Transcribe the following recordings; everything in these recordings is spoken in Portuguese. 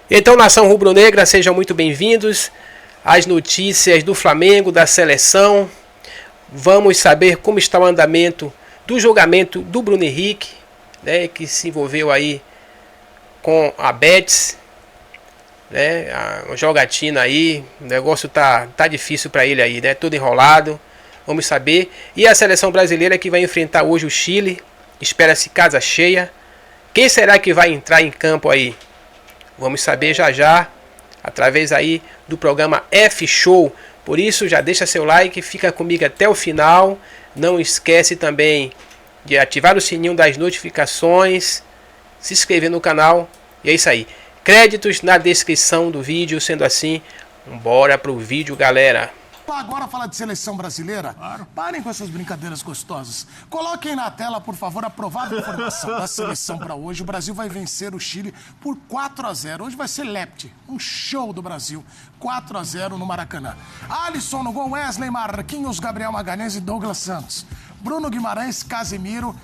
Então, nação rubro-negra, sejam muito bem-vindos às notícias do Flamengo, da seleção. Vamos saber como está o andamento do julgamento do Bruno Henrique, né, que se envolveu aí com a Betis, né, a jogatina aí, o negócio tá difícil para ele aí, né, tudo enrolado. Vamos saber. E a seleção brasileira que vai enfrentar hoje o Chile, espera-se casa cheia. Quem será que vai entrar em campo aí? Vamos saber já, através aí do programa F-Show. Por isso, já deixa seu like, fica comigo até o final. Não esquece também de ativar o sininho das notificações, se inscrever no canal. E é isso aí. Créditos na descrição do vídeo. Sendo assim, bora pro vídeo, galera. Agora falar de seleção brasileira? Claro. Parem com essas brincadeiras gostosas. Coloquem na tela, por favor, a provável formação da seleção para hoje. O Brasil vai vencer o Chile por 4-0. Hoje vai ser Lepte, um show do Brasil. 4-0 no Maracanã. Alisson no gol, Wesley, Marquinhos, Gabriel Magalhães e Douglas Santos. Bruno Guimarães, Casemiro,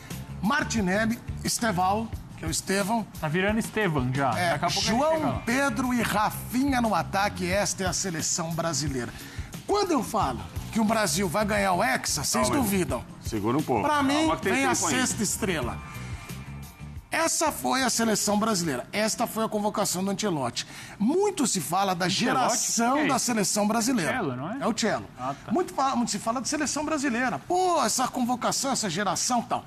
Martinelli, Esteval, que é o Estevão. Tá virando Estevam já. Daqui a pouco João Pedro e Rafinha no ataque. Esta é a seleção brasileira. Quando eu falo que o Brasil vai ganhar o Hexa, vocês duvidam. Segura um pouco. Pra mim, vem a sexta estrela. Essa foi a seleção brasileira. Esta foi a convocação do Ancelotti. Muito se fala da geração da seleção brasileira. Cello, não é? É o Cello. Ah, tá. Muito se fala da seleção brasileira. Pô, essa convocação, essa geração e tal.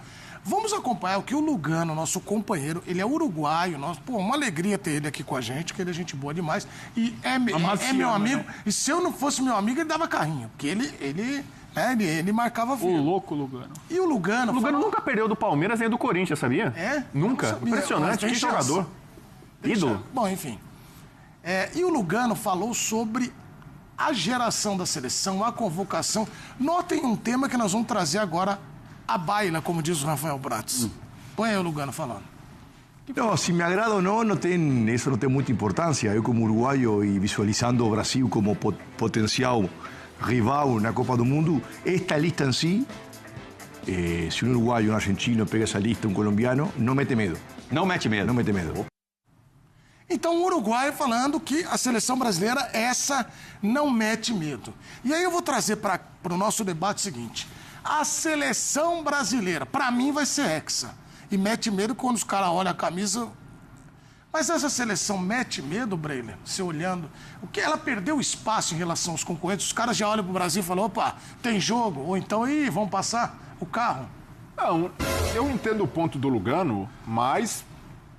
Vamos acompanhar o que o Lugano, nosso companheiro, ele é uruguaio, uma alegria ter ele aqui com a gente, porque ele é gente boa demais. E é meu amigo. Né? E se eu não fosse meu amigo, ele dava carrinho. Porque ele marcava vida. O louco Lugano. E o Lugano... O Lugano nunca perdeu do Palmeiras nem do Corinthians, sabia? É? Nunca. Impressionante, que jogador. Ídolo. Bom, enfim. E o Lugano falou sobre a geração da seleção, a convocação. Notem um tema que nós vamos trazer agora a baila, como diz o Rafael Pratos. Põe aí o Lugano falando. No, si me agrada o no, eso no tem muita importância. Eu, como uruguaio e visualizando o Brasil como potencial rival na Copa do Mundo, esta lista em si, se um uruguaio, um argentino pega essa lista, um colombiano, não mete medo. Não mete medo. Não mete medo. Então, o uruguaio falando que a seleção brasileira, essa não mete medo. E aí eu vou trazer para o nosso debate o seguinte. A seleção brasileira, pra mim, vai ser hexa. E mete medo quando os caras olham a camisa. Mas essa seleção mete medo, Breiler? Você olhando. O que ela perdeu espaço em relação aos concorrentes. Os caras já olham pro Brasil e falam, opa, tem jogo. Ou então, vão passar o carro. Não, eu entendo o ponto do Lugano, mas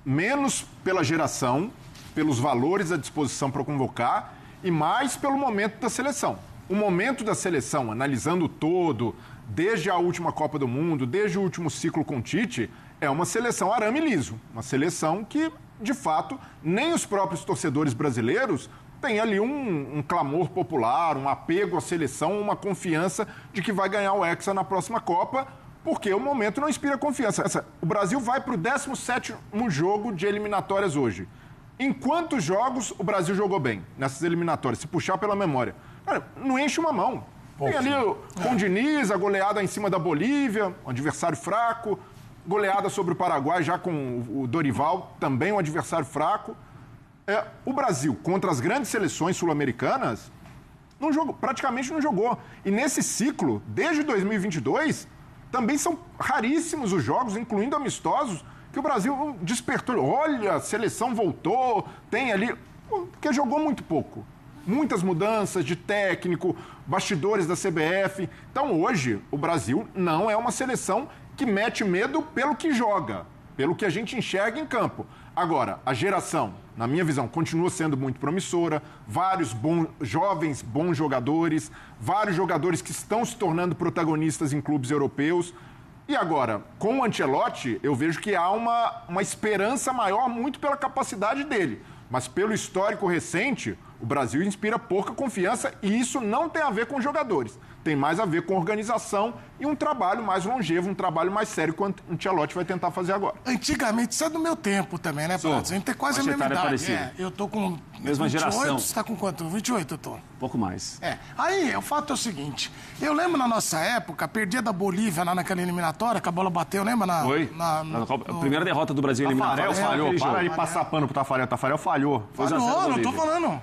menos pela geração, pelos valores à disposição para convocar e mais pelo momento da seleção. O momento da seleção, analisando o todo, desde a última Copa do Mundo, desde o último ciclo com o Tite, é uma seleção arame liso. Uma seleção que, de fato, nem os próprios torcedores brasileiros têm ali um clamor popular, um apego à seleção, uma confiança de que vai ganhar o Hexa na próxima Copa, porque o momento não inspira confiança. O Brasil vai para o 17º jogo de eliminatórias hoje. Em quantos jogos o Brasil jogou bem nessas eliminatórias? Se puxar pela memória. Cara, não enche uma mão. Tem ali com o Diniz, a goleada em cima da Bolívia, um adversário fraco. Goleada sobre o Paraguai, já com o Dorival, também um adversário fraco. O Brasil, contra as grandes seleções sul-americanas, praticamente não jogou. E nesse ciclo, desde 2022, também são raríssimos os jogos, incluindo amistosos, que o Brasil despertou. Olha, a seleção voltou, tem ali... Porque jogou muito pouco. Muitas mudanças de técnico, bastidores da CBF. Então, hoje, o Brasil não é uma seleção que mete medo pelo que joga, pelo que a gente enxerga em campo. Agora, a geração, na minha visão, continua sendo muito promissora. Vários jovens bons jogadores, vários jogadores que estão se tornando protagonistas em clubes europeus. E agora, com o Ancelotti, eu vejo que há uma esperança maior muito pela capacidade dele. Mas pelo histórico recente, o Brasil inspira pouca confiança e isso não tem a ver com jogadores. Tem mais a ver com organização e um trabalho mais longevo, um trabalho mais sério que o Ancelotti vai tentar fazer agora. Antigamente, isso é do meu tempo também, né, Pratos? A gente tem quase a mesma idade. Eu tô com mesma 28, geração. Você tá com quanto? 28 eu tô. Pouco mais. Aí, o fato é o seguinte, eu lembro na nossa época, perdia da Bolívia naquela eliminatória, que a bola bateu, lembra? Foi. A primeira derrota do Brasil em eliminatória. Tafarel falhou, para de passar pano pro Tafarel. Tafarel falhou. falhou. Falhou, não tô falando.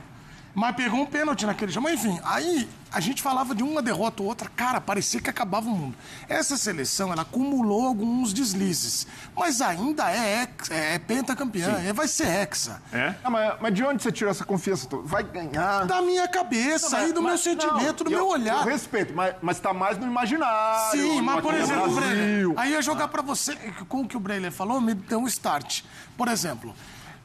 Mas pegou um pênalti naquele jogo. Mas enfim, aí a gente falava de uma derrota ou outra, cara, parecia que acabava o mundo. Essa seleção, ela acumulou alguns deslizes, mas ainda é pentacampeã, vai ser hexa. Mas de onde você tirou essa confiança? Vai ganhar. Da minha cabeça, aí do meu sentimento, do meu olhar. Eu respeito, mas tá mais no imaginário. Sim, mas por exemplo, Brasil. Breler, aí eu ia jogar pra você, com o que o Breler falou, me deu um start. Por exemplo,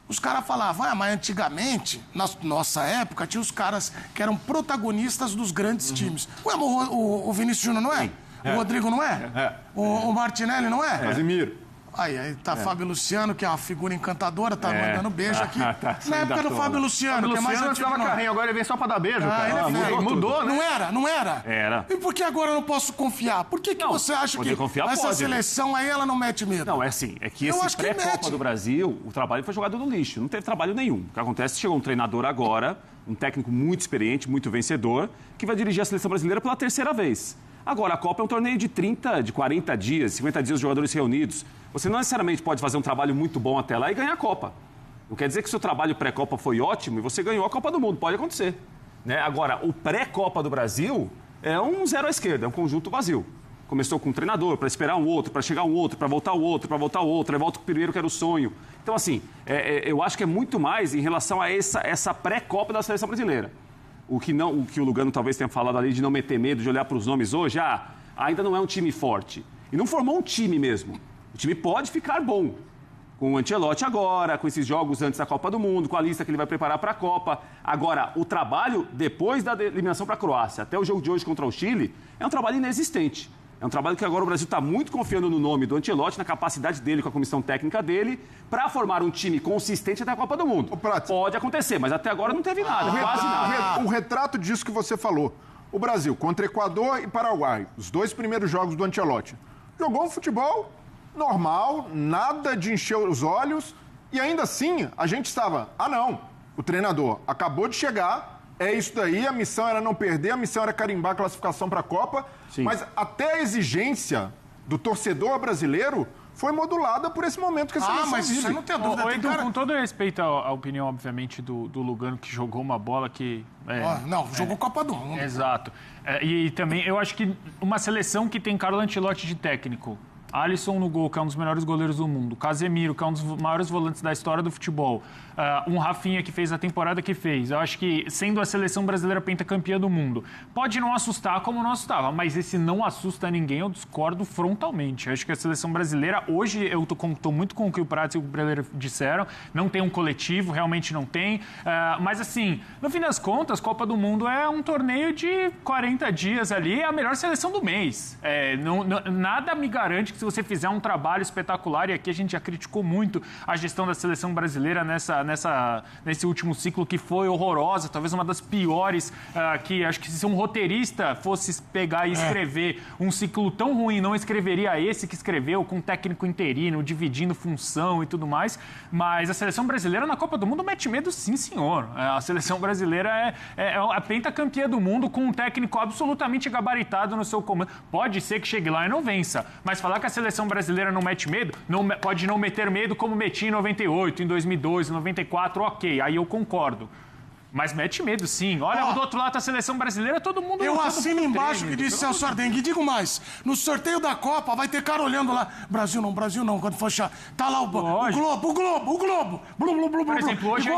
os caras falavam, mas antigamente, na nossa época, tinha os caras que eram protagonistas dos grandes times. Ué, mas o Vinícius Júnior não é? O Rodrigo não é? O Martinelli não é? Casemiro. Aí tá Fábio Luciano, que é uma figura encantadora, tá mandando beijo aqui. Na época do Fábio Luciano, que é mais Luciano antigo. dava carrinho, agora ele vem só pra dar beijo, cara. Ele é Mudou, né? Não era? Era. E por que agora eu não posso confiar? Por que você acha poder que confiar essa pode. seleção aí, ela não mete medo? Não, é assim, é que Eu esse acho que pré-Copa mete. do Brasil, o trabalho foi jogado no lixo, não teve trabalho nenhum. O que acontece é que chegou um treinador agora, um técnico muito experiente, muito vencedor, que vai dirigir a seleção brasileira pela terceira vez. Agora, a Copa é um torneio de 30, de 40 dias, 50 dias os jogadores reunidos. Você não necessariamente pode fazer um trabalho muito bom até lá e ganhar a Copa. Não quer dizer que o seu trabalho pré-Copa foi ótimo e você ganhou a Copa do Mundo. Pode acontecer. Né? Agora, o pré-Copa do Brasil é um zero à esquerda, é um conjunto vazio. Começou com um treinador, para esperar um outro, para chegar um outro, para voltar o outro, para voltar o outro, aí volta o primeiro que era o sonho. Então, assim, eu acho que é muito mais em relação a essa pré-Copa da seleção brasileira. O que o Lugano talvez tenha falado ali de não meter medo, de olhar para os nomes hoje, ainda não é um time forte. E não formou um time mesmo. O time pode ficar bom. Com o Ancelotti agora, com esses jogos antes da Copa do Mundo, com a lista que ele vai preparar para a Copa. Agora, o trabalho depois da eliminação para a Croácia, até o jogo de hoje contra o Chile, é um trabalho inexistente. É um trabalho que agora o Brasil está muito confiando no nome do Ancelotti, na capacidade dele, com a comissão técnica dele, para formar um time consistente até a Copa do Mundo. Pode acontecer, mas até agora não teve nada, quase nada. O retrato disso que você falou. O Brasil contra Equador e Paraguai, os dois primeiros jogos do Ancelotti. Jogou um futebol normal, nada de encher os olhos, e ainda assim a gente estava, o treinador acabou de chegar, é isso daí, a missão era não perder, a missão era carimbar a classificação para a Copa, mas até a exigência do torcedor brasileiro foi modulada por esse momento que a seleção mas vive. isso não tem dúvida. Edu, com todo respeito à opinião, obviamente, do Lugano, que jogou uma bola que... jogou Copa do Mundo. Exato. E também, eu acho que uma seleção que tem Carlo Ancelotti de técnico, Alisson no gol, que é um dos melhores goleiros do mundo, Casemiro, que é um dos maiores volantes da história do futebol, um Rafinha que fez a temporada que fez. Eu acho que, sendo a seleção brasileira pentacampeã do mundo, pode não assustar como não assustava, mas esse não assusta ninguém, eu discordo frontalmente. Eu acho que a seleção brasileira, hoje, eu tô muito com o que o Prats e o Breler disseram, não tem um coletivo, realmente não tem, mas assim, no fim das contas, Copa do Mundo é um torneio de 40 dias ali, é a melhor seleção do mês. Nada me garante que se você fizer um trabalho espetacular, e aqui a gente já criticou muito a gestão da seleção brasileira nesse último ciclo, que foi horrorosa, talvez uma das piores, que acho que se um roteirista fosse pegar e escrever um ciclo tão ruim, não escreveria esse que escreveu, com técnico interino, dividindo função e tudo mais, mas a seleção brasileira na Copa do Mundo mete medo, sim senhor. A seleção brasileira é a pentacampeã do mundo, com um técnico absolutamente gabaritado no seu comando. Pode ser que chegue lá e não vença, mas falar que a seleção brasileira não mete medo, pode não meter medo como metia em 98, em 2002, em 94, ok, aí eu concordo. Mas mete medo, sim. Olha, do outro lado da seleção brasileira, todo mundo... Eu assino embaixo o que disse Celso Ardengue. E digo mais, no sorteio da Copa vai ter cara olhando lá, Brasil não, quando for achar, tá lá o Globo. Por exemplo, hoje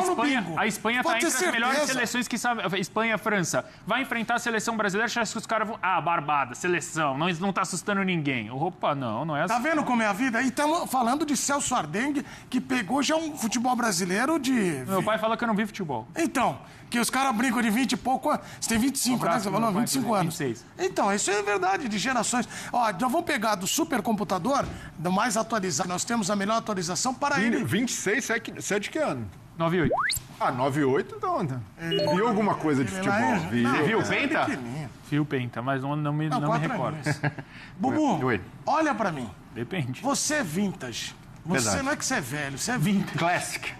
a Espanha está entre certeza. as melhores seleções que sabe. Espanha e França. Vai enfrentar a seleção brasileira, acha que os caras vão... barbada, seleção, não tá assustando ninguém. Opa, não é assim. Tá vendo como é a vida? E estamos falando de Celso Ardengue, que pegou já um futebol brasileiro de... Meu pai fala que eu não vi futebol. Então, que os caras brincam de 20 e pouco... Você tem 25, né? Você falou 25 anos. 26. Então, isso é verdade, de gerações. Já vamos pegar do supercomputador, do mais atualizado. Nós temos a melhor atualização para ele. 26, você é de que ano? 98. 98, então. Viu alguma coisa de futebol? Viu o Penta? Viu Penta, mas não me recordo. Bubu, olha pra mim. Depende. Você é vintage. Não é que você é velho, você é vintage. Classic.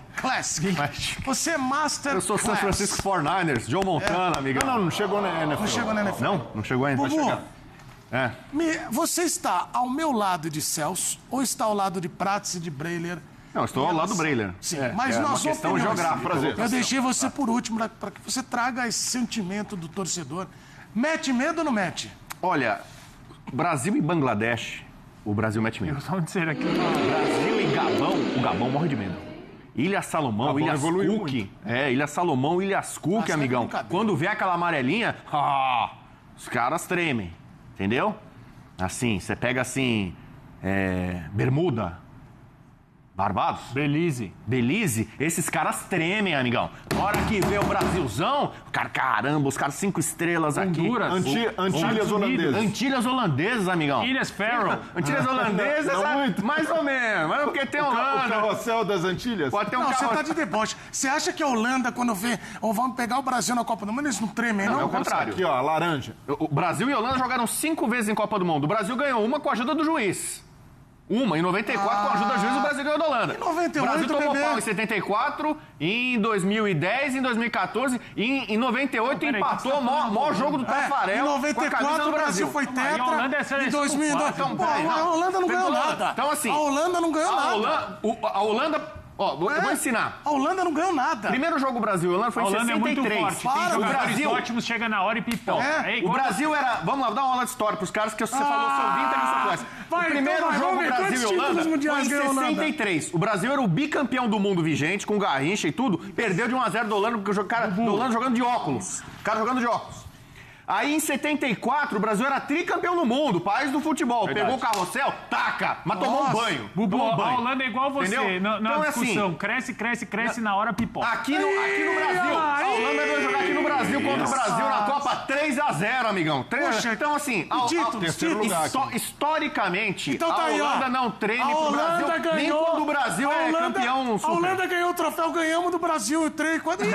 Você é master Eu sou São Francisco 49ers, Joe Montana, amigão. Não chegou na NFL. Não chegou na NFL. Não chegou ainda. Bubu, É. Você está ao meu lado de Celso ou está ao lado de Prats e de Breler Não, estou ao lado do Breler. Sim, mas nós uma questão opiniões. geográfica. Eu deixei você por último para que você traga esse sentimento do torcedor. Mete medo ou não mete? Olha, Brasil e Bangladesh, o Brasil mete medo. Vamos dizer aqui. Brasil e Gabão, o Gabão morre de medo. Ilha Salomão, Ilhas Cook. Ilha Salomão, Ilhas Cook, amigão. Quando vê aquela amarelinha, os caras tremem. Entendeu? Assim, você pega assim, Bermuda, Barbados, Belize, esses caras tremem, amigão. Na hora que vê o Brasilzão, caramba, os caras 5 estrelas aqui. Honduras, Antilhas holandesas. Antilhas holandesas, amigão. Ilhas Faroe. Antilhas holandesas, mais ou menos. Mas porque tem Holanda. O carrossel das Antilhas? Pode ter um Não, você tá de deboche. Você acha que a Holanda, quando vê, ou vamos pegar o Brasil na Copa do Mundo, eles não tremem, não? É o contrário. Aqui, ó, a laranja. O Brasil e a Holanda jogaram 5 vezes em Copa do Mundo. O Brasil ganhou uma com a ajuda do juiz. Em 94, com a ajuda do juiz, o Brasil ganhou da Holanda. Em 98, o Brasil tomou bebê. pau em 74, em 2010, em 2014, em 98 empatou o maior jogo do Tafarel. Em 94 o Brasil foi tetra. E a Holanda é seleção. Em 2002. A Holanda não ganhou nada. Então, assim, a Holanda não ganhou nada. A Holanda... Ó, eu vou ensinar. A Holanda não ganhou nada. Primeiro jogo Brasil e Holanda foi A em Holanda 63. é muito forte. Tem o jogadores Brasil... ótimos, chega na hora e pipoca. O Brasil era... Vamos lá, vou dar uma aula de história pros caras, que você falou sobre Inter e sua classe. O primeiro jogo Brasil e Holanda foi em 63. O Brasil era o bicampeão do mundo vigente, com Garrincha e tudo. Perdeu de 1-0 do Holanda, porque o cara do Holanda jogando de óculos. O cara jogando de óculos. Aí, em 74, o Brasil era tricampeão do mundo, país do futebol. Verdade. Pegou o carrossel, taca, mas tomou um banho. Bubu, a Holanda é igual você. Na então, discussão, assim, cresce, na hora pipoca. Aqui no Brasil, a Holanda vai jogar aqui no Brasil contra o Brasil na Copa 3-0, amigão. Então, assim, historicamente, então tá a Holanda não treme pro Brasil, nem quando o Brasil é campeão super. A Holanda ganhou o troféu, ganhamos do Brasil 3, 4... Não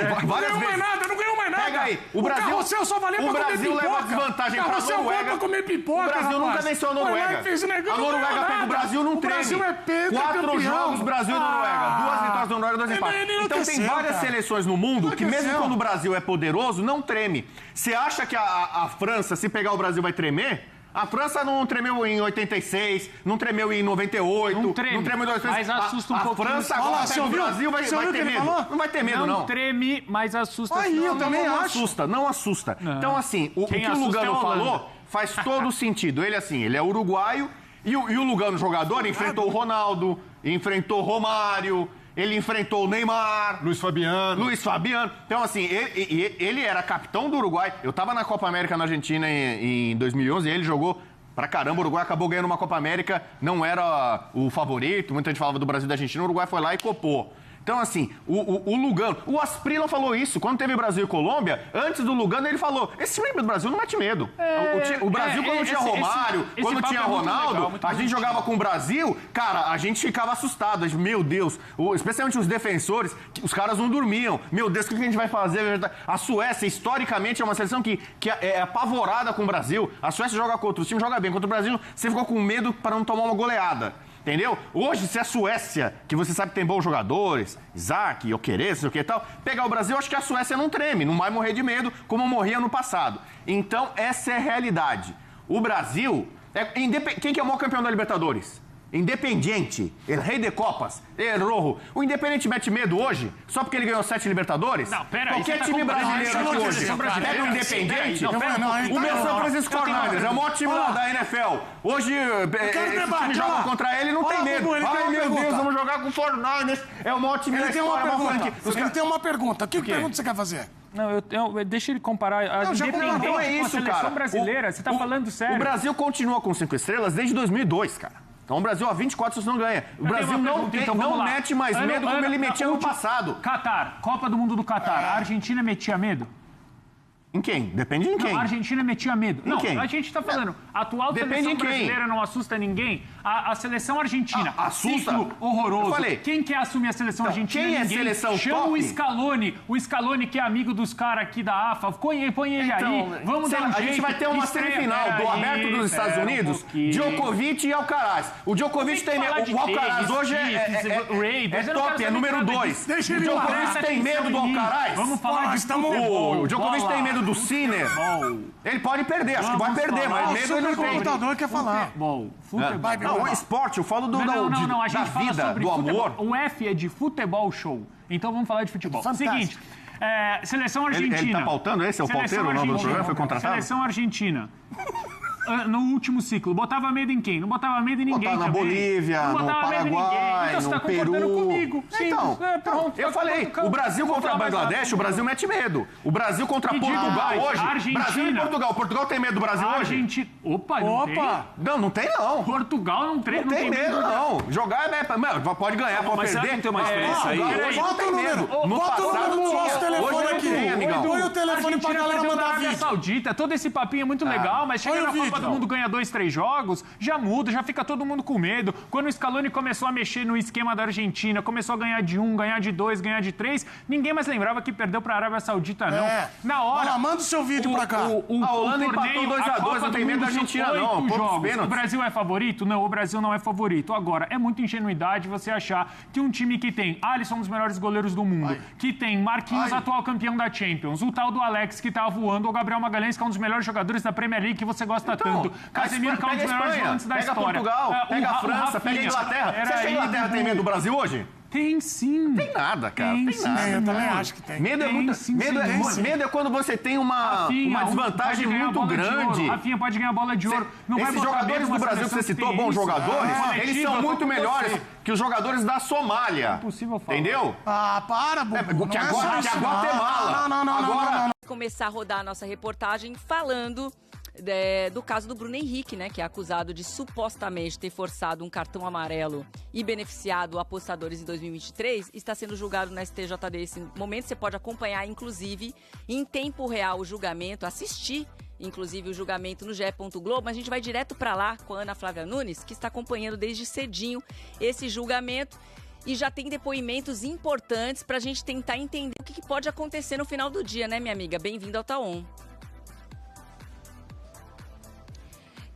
ganhou mais nada. Pega aí, o carrossel só valia pra comer pipoca. Leva desvantagem pra Noruega. Pra comer pipoca, o Brasil nunca venceu a Noruega. A Noruega pega o Brasil, não treme. O Brasil é penta, 4 jogos, Brasil e Noruega. 2 vitórias da Noruega, 2 empates. Então tem várias seleções no mundo que mesmo quando o Brasil é poderoso, não treme. Você acha que a França, se pegar o Brasil, vai tremer? A França não tremeu em 86, não tremeu em 98, não tremeu em 2006. Mas assusta um pouquinho. A França agora pega o Brasil, vai ter medo. Não vai ter medo, não. Não treme, mas assusta. Aí, eu também acho. Não assusta. Então, assim, o que o Lugano falou faz todo sentido. Ele é uruguaio e o Lugano, jogador, enfrentou o Ronaldo, enfrentou o Romário, ele enfrentou o Neymar. Luiz Fabiano. Então, assim, ele era capitão do Uruguai. Eu tava na Copa América na Argentina em 2011 e ele jogou pra caramba. O Uruguai acabou ganhando uma Copa América, não era o favorito. Muita gente falava do Brasil e da Argentina. O Uruguai foi lá e copou. Então, assim, o Lugano... O Asprilla falou isso. Quando teve Brasil e Colômbia, antes do Lugano, ele falou... Esse time do Brasil não mete medo. O Brasil, quando tinha Romário, quando tinha Ronaldo, legal, a gente jogava com o Brasil, cara, a gente ficava assustado. Meu Deus, especialmente os defensores, os caras não dormiam. Meu Deus, o que a gente vai fazer? A Suécia, historicamente, é uma seleção que é apavorada com o Brasil. A Suécia joga contra os times, joga bem. Contra o Brasil, você ficou com medo para não tomar uma goleada. Entendeu? Hoje, se a Suécia, que você sabe que tem bons jogadores, Isaac, Oquerê, sei o que e tal, pegar o Brasil, acho que a Suécia não treme, não vai morrer de medo como morria no passado. Então, essa é a realidade. O Brasil, quem que é o maior campeão da Libertadores? Independiente, el rei de copas, el rojo. O Independente mete medo hoje, só porque ele ganhou 7 Libertadores? Não, pera aí. Qualquer time brasileiro aqui hoje pega o Independente. O meu São Francisco 49ers é o maior time lá da NFL. Hoje, esse time joga contra ele e não tem medo. Ai, meu Deus, vamos jogar com o 49ers. É o maior time da história. Ele tem uma pergunta. Que pergunta você quer fazer? Não, deixa ele comparar a Independente com a seleção brasileira. Você tá falando sério. O Brasil continua com 5 estrelas desde 2002, cara. Então o Brasil há 24 não ganha. O Brasil não mete mais medo como ele metia no passado. Catar, Copa do Mundo do Catar. A Argentina metia medo? Em quem? Depende de quem. Não, a Argentina metia medo. Em quem? A gente tá falando, a atual seleção brasileira não assusta ninguém. A seleção argentina, assusta. Ciclo horroroso. Eu falei. Quem quer assumir a seleção argentina? Quem é ninguém. seleção Chama top? O Scaloni que é amigo dos caras aqui da AFA. Põe ele aí. Vamos dar um jeito. A gente vai ter uma semifinal do Aberto dos Estados Unidos, Djokovic e Alcaraz. O Djokovic tem medo. O Alcaraz hoje é top, é número 2. O Djokovic tem medo do Alcaraz. Vamos falar de O Djokovic tem medo medo do Sinner? Ele pode perder, acho que vai perder, mas medo ele não tem. O computador quer falar. Futebol. Não, o esporte, eu falo Não, a gente da fala vida, sobre do futebol. amor. O F é de futebol show. Então vamos falar de futebol. Fantástico. Seguinte, seleção argentina. Ele tá pautando esse? É o Seleção pauteiro? O nome do argentina. programa foi contratado? Seleção argentina. No último ciclo, botava medo em quem? Não botava medo em ninguém. Botava na também. Bolívia, Não no botava medo em ninguém. Paraguai, Então você tá no concordando Peru. comigo. Então, Pronto. eu falei, o Brasil contra Bangladesh, o Brasil mete medo. O Brasil contra E digo Portugal mais, hoje. Argentina. Brasil e Portugal. Portugal tem medo do Brasil hoje? Argentina. Opa, não tem? Não tem não. Portugal não tem medo, não. Jogar é... Mano, pode ganhar, pode Mas será perder. que não tem uma diferença aí? Hoje não tem medo. No Bota o passado número do nosso tinha. telefone Hoje não aqui. tem, amigão. Põe o telefone pra galera mandar Arábia vídeo. Saudita, todo esse papinho é muito legal, mas chega Põe o na Copa vídeo. do Mundo, ganha 2, 3 jogos, já muda, já fica todo mundo com medo. Quando o Scaloni começou a mexer no esquema da Argentina, começou a ganhar de 1, ganhar de 2, ganhar de 3, ninguém mais lembrava que perdeu pra Arábia Saudita, não. Na hora... Olha lá, manda o seu vídeo pra cá. A Holanda empatou 2-2, não tem medo da Argentina, não. Poucos pênaltis. O Brasil é favorito? Não, o Brasil não é favorito. Agora, é muita ingenuidade você achar que um time que tem Alisson, um dos melhores goleiros do mundo, que tem Marquinhos, atual campeão da Champions, o tal do Alex, que tá voando, o Gabriel Magalhães, que é um dos melhores jogadores da Premier League, que você gosta tanto, Casemiro, que é um dos melhores volantes da pega história. Portugal, pega a França, pega a Inglaterra. Você acha que a Inglaterra tem medo do Brasil hoje? Tem sim. Tem nada, cara. Tem Tem sim, nada. Eu também acho que tem. Medo é muito. Medo é quando você tem uma desvantagem muito grande. Rafinha pode ganhar bola de ouro. Não vai Esses botar jogadores medo do numa Brasil que seleção você citou, tem bons isso. jogadores, eles Coletiva, são muito com melhores você. que os jogadores da Somália. Impossível falar. Entendeu? Para, Bubu. Que agora é Guatemala. Não. Começar a rodar a nossa reportagem falando do caso do Bruno Henrique, né, que é acusado de supostamente ter forçado um cartão amarelo e beneficiado apostadores em 2023, está sendo julgado na STJD nesse momento. Você pode acompanhar, inclusive, em tempo real o julgamento, assistir, inclusive, o julgamento no GE. Globo. Mas a gente vai direto para lá com a Ana Flávia Nunes, que está acompanhando desde cedinho esse julgamento. E já tem depoimentos importantes para a gente tentar entender o que pode acontecer no final do dia, né, minha amiga? Bem-vinda ao Taon.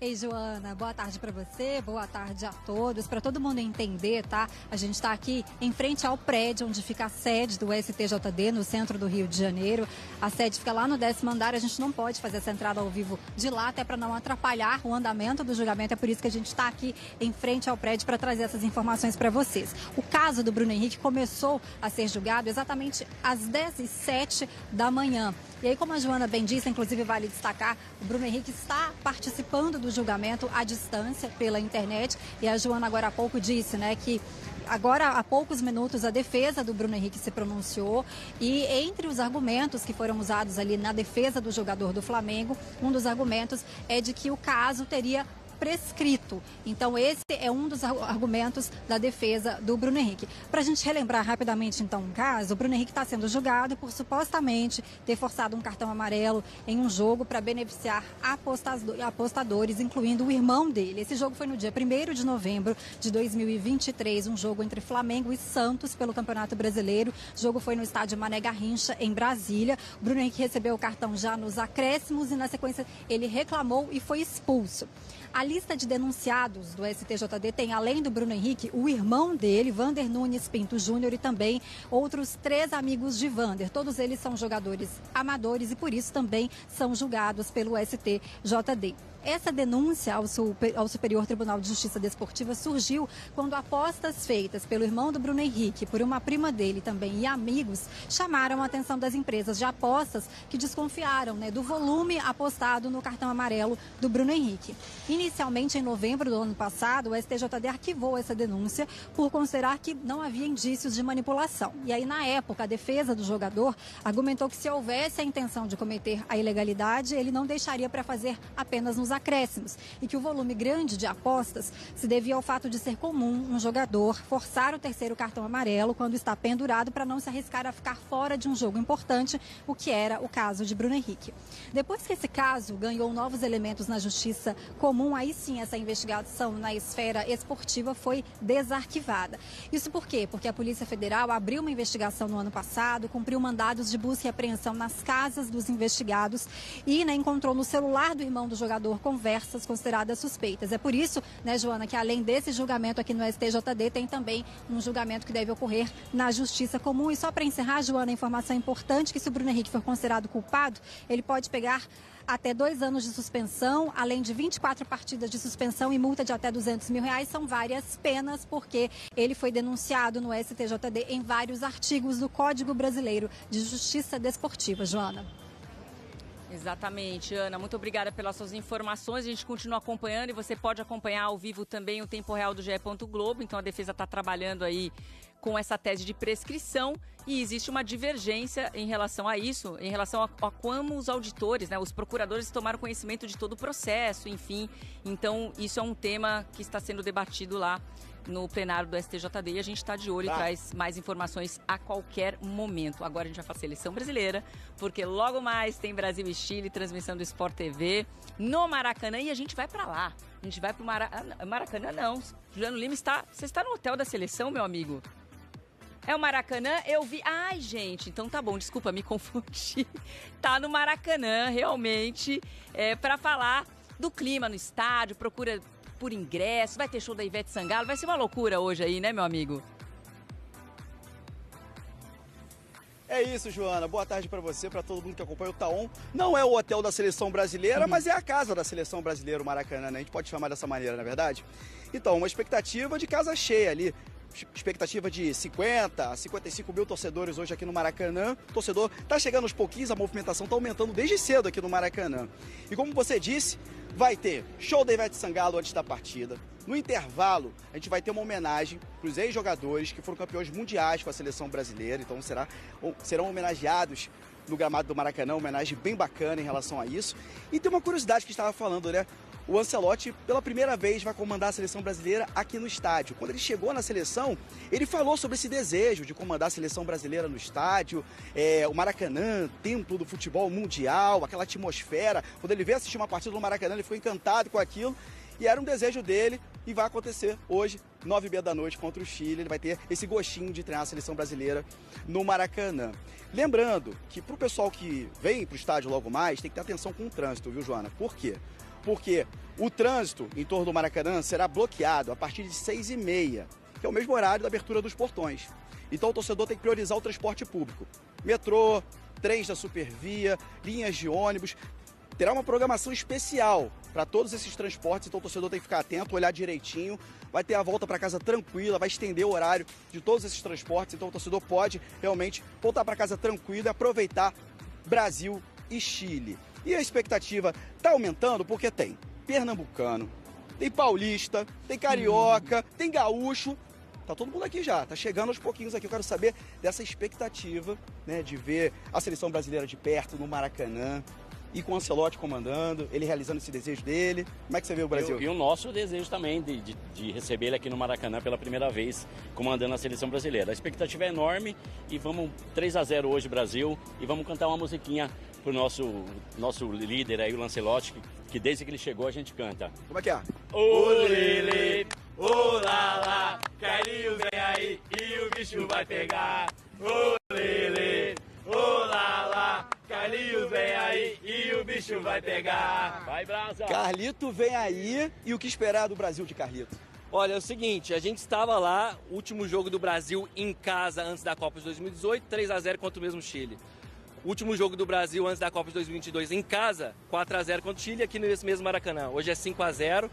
Ei, Joana, boa tarde para você, boa tarde a todos. Para todo mundo entender, tá? A gente está aqui em frente ao prédio onde fica a sede do STJD, no centro do Rio de Janeiro. A sede fica lá no 10º andar, a gente não pode fazer essa entrada ao vivo de lá, até para não atrapalhar o andamento do julgamento. É por isso que a gente está aqui em frente ao prédio para trazer essas informações para vocês. O caso do Bruno Henrique começou a ser julgado exatamente às 10h07 da manhã. E aí, como a Joana bem disse, inclusive vale destacar, o Bruno Henrique está participando do julgamento à distância pela internet. E a Joana agora há pouco disse, né, que agora há poucos minutos a defesa do Bruno Henrique se pronunciou e entre os argumentos que foram usados ali na defesa do jogador do Flamengo, um dos argumentos é de que o caso teria prescrito. Então, esse é um dos argumentos da defesa do Bruno Henrique. Para a gente relembrar rapidamente, então, o caso, o Bruno Henrique está sendo julgado por supostamente ter forçado um cartão amarelo em um jogo para beneficiar apostadores, incluindo o irmão dele. Esse jogo foi no dia 1º de novembro de 2023, um jogo entre Flamengo e Santos pelo Campeonato Brasileiro. O jogo foi no estádio Mané Garrincha, em Brasília. O Bruno Henrique recebeu o cartão já nos acréscimos e, na sequência, ele reclamou e foi expulso. A lista de denunciados do STJD tem, além do Bruno Henrique, o irmão dele, Vander Nunes Pinto Júnior, e também outros 3 amigos de Vander. Todos eles são jogadores amadores e, por isso, também são julgados pelo STJD. Essa denúncia ao Superior Tribunal de Justiça Desportiva surgiu quando apostas feitas pelo irmão do Bruno Henrique, por uma prima dele também e amigos, chamaram a atenção das empresas de apostas que desconfiaram, né, do volume apostado no cartão amarelo do Bruno Henrique. Inicialmente, em novembro do ano passado, o STJD arquivou essa denúncia por considerar que não havia indícios de manipulação. E aí, na época, a defesa do jogador argumentou que se houvesse a intenção de cometer a ilegalidade, ele não deixaria para fazer apenas nos acréscimos e que o volume grande de apostas se devia ao fato de ser comum um jogador forçar o 3º cartão amarelo quando está pendurado para não se arriscar a ficar fora de um jogo importante, o que era o caso de Bruno Henrique. Depois que esse caso ganhou novos elementos na justiça comum, aí sim essa investigação na esfera esportiva foi desarquivada. Isso por quê? Porque a Polícia Federal abriu uma investigação no ano passado, cumpriu mandados de busca e apreensão nas casas dos investigados e, né, encontrou no celular do irmão do jogador conversas consideradas suspeitas. É por isso, né, Joana, que além desse julgamento aqui no STJD, tem também um julgamento que deve ocorrer na Justiça Comum. E só para encerrar, Joana, a informação importante que se o Bruno Henrique for considerado culpado, ele pode pegar até 2 anos de suspensão, além de 24 partidas de suspensão e multa de até R$200 mil. São várias penas, porque ele foi denunciado no STJD em vários artigos do Código Brasileiro de Justiça Desportiva. Joana. Exatamente, Ana. Muito obrigada pelas suas informações. A gente continua acompanhando e você pode acompanhar ao vivo também o tempo real do GE. Globo. Então a defesa está trabalhando aí com essa tese de prescrição e existe uma divergência em relação a isso, em relação a como os auditores, né, os procuradores tomaram conhecimento de todo o processo, enfim. Então isso é um tema que está sendo debatido lá no plenário do STJD e a gente está de olho e traz mais informações a qualquer momento. Agora a gente vai para a seleção brasileira, porque logo mais tem Brasil e Chile, transmissão do Sport TV no Maracanã e a gente vai para lá. A gente vai para o Maracanã, não. Juliano Lima você está no hotel da seleção, meu amigo? É o Maracanã? Eu vi... Ai, gente, então tá bom, desculpa, me confundi. Tá no Maracanã, realmente, para falar do clima no estádio, procura por ingresso, vai ter show da Ivete Sangalo, vai ser uma loucura hoje aí, né, meu amigo? É isso, Joana. Boa tarde para você, para todo mundo que acompanha o Taon. Não é o hotel da seleção brasileira, mas é a casa da seleção brasileira, o Maracanã, né? A gente pode chamar dessa maneira, na verdade? Então, uma expectativa de casa cheia ali. Expectativa de 50 a 55 mil torcedores hoje aqui no Maracanã. O torcedor está chegando aos pouquinhos, a movimentação está aumentando desde cedo aqui no Maracanã. E como você disse, vai ter show da Ivete Sangalo antes da partida. No intervalo, a gente vai ter uma homenagem para os ex-jogadores que foram campeões mundiais com a seleção brasileira. Então serão homenageados no gramado do Maracanã, uma homenagem bem bacana em relação a isso. E tem uma curiosidade que estava falando, né? O Ancelotti, pela primeira vez, vai comandar a seleção brasileira aqui no estádio. Quando ele chegou na seleção, ele falou sobre esse desejo de comandar a seleção brasileira no estádio, o Maracanã, templo do futebol mundial, aquela atmosfera. Quando ele veio assistir uma partida no Maracanã, ele ficou encantado com aquilo e era um desejo dele e vai acontecer hoje, 9h30 da noite, contra o Chile. Ele vai ter esse gostinho de treinar a seleção brasileira no Maracanã. Lembrando que para o pessoal que vem para o estádio logo mais, tem que ter atenção com o trânsito, viu, Joana? Por quê? Porque o trânsito em torno do Maracanã será bloqueado a partir de 6h30, que é o mesmo horário da abertura dos portões. Então o torcedor tem que priorizar o transporte público. Metrô, trens da Supervia, linhas de ônibus. Terá uma programação especial para todos esses transportes, então o torcedor tem que ficar atento, olhar direitinho. Vai ter a volta para casa tranquila, vai estender o horário de todos esses transportes, então o torcedor pode realmente voltar para casa tranquilo e aproveitar Brasil e Chile. E a expectativa está aumentando porque tem pernambucano, tem paulista, tem carioca, tem gaúcho. Tá todo mundo aqui já, tá chegando aos pouquinhos aqui. Eu quero saber dessa expectativa, né, de ver a seleção brasileira de perto no Maracanã e com o Ancelotti comandando, ele realizando esse desejo dele. Como é que você vê o Brasil? E o nosso desejo também de receber ele aqui no Maracanã pela primeira vez, comandando a seleção brasileira. A expectativa é enorme e vamos 3-0 hoje Brasil e vamos cantar uma musiquinha pro nosso líder aí, o Lancelotti, que desde que ele chegou a gente canta. Como é que é? Ô Lele, ô Lala, Carlinhos vem aí e o bicho vai pegar. Ô Lele, ô Lala, Carlinhos vem aí e o bicho vai pegar. Vai, Brasa! Carlito vem aí e o que esperar do Brasil de Carlito? Olha, é o seguinte, a gente estava lá, último jogo do Brasil em casa antes da Copa de 2018, 3-0 contra o mesmo Chile. Último jogo do Brasil antes da Copa de 2022 em casa, 4-0 contra o Chile, aqui nesse mesmo Maracanã. Hoje é 5-0.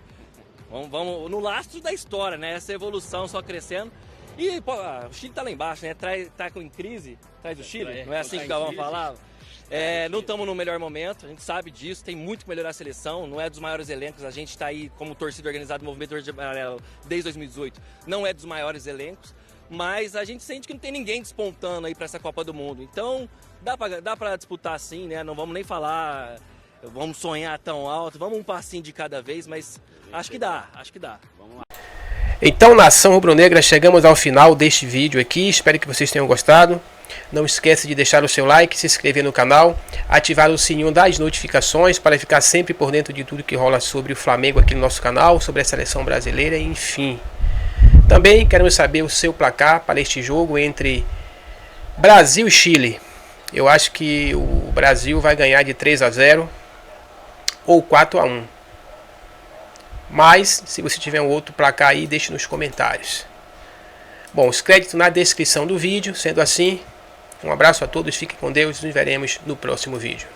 Vamos no lastro da história, né? Essa evolução só crescendo. E pô, o Chile tá lá embaixo, né? Tá em crise, atrás do Chile, não é assim que o Galvão falava? Não estamos no melhor momento, a gente sabe disso, tem muito que melhorar a seleção, não é dos maiores elencos, a gente está aí como torcida organizada do Movimento Verde Amarelo desde 2018, não é dos maiores elencos, mas a gente sente que não tem ninguém despontando aí para essa Copa do Mundo. Então dá para disputar sim, né? Não vamos nem falar, vamos sonhar tão alto, vamos um passinho de cada vez, mas acho que dá. Vamos lá. Então, nação rubro-negra, chegamos ao final deste vídeo aqui, espero que vocês tenham gostado. Não esqueça de deixar o seu like, se inscrever no canal, ativar o sininho das notificações para ficar sempre por dentro de tudo que rola sobre o Flamengo aqui no nosso canal, sobre a seleção brasileira, enfim. Também queremos saber o seu placar para este jogo entre Brasil e Chile. Eu acho que o Brasil vai ganhar de 3-0 ou 4-1. Mas, se você tiver um outro placar aí, deixe nos comentários. Bom, os créditos na descrição do vídeo. Sendo assim, um abraço a todos, fiquem com Deus e nos veremos no próximo vídeo.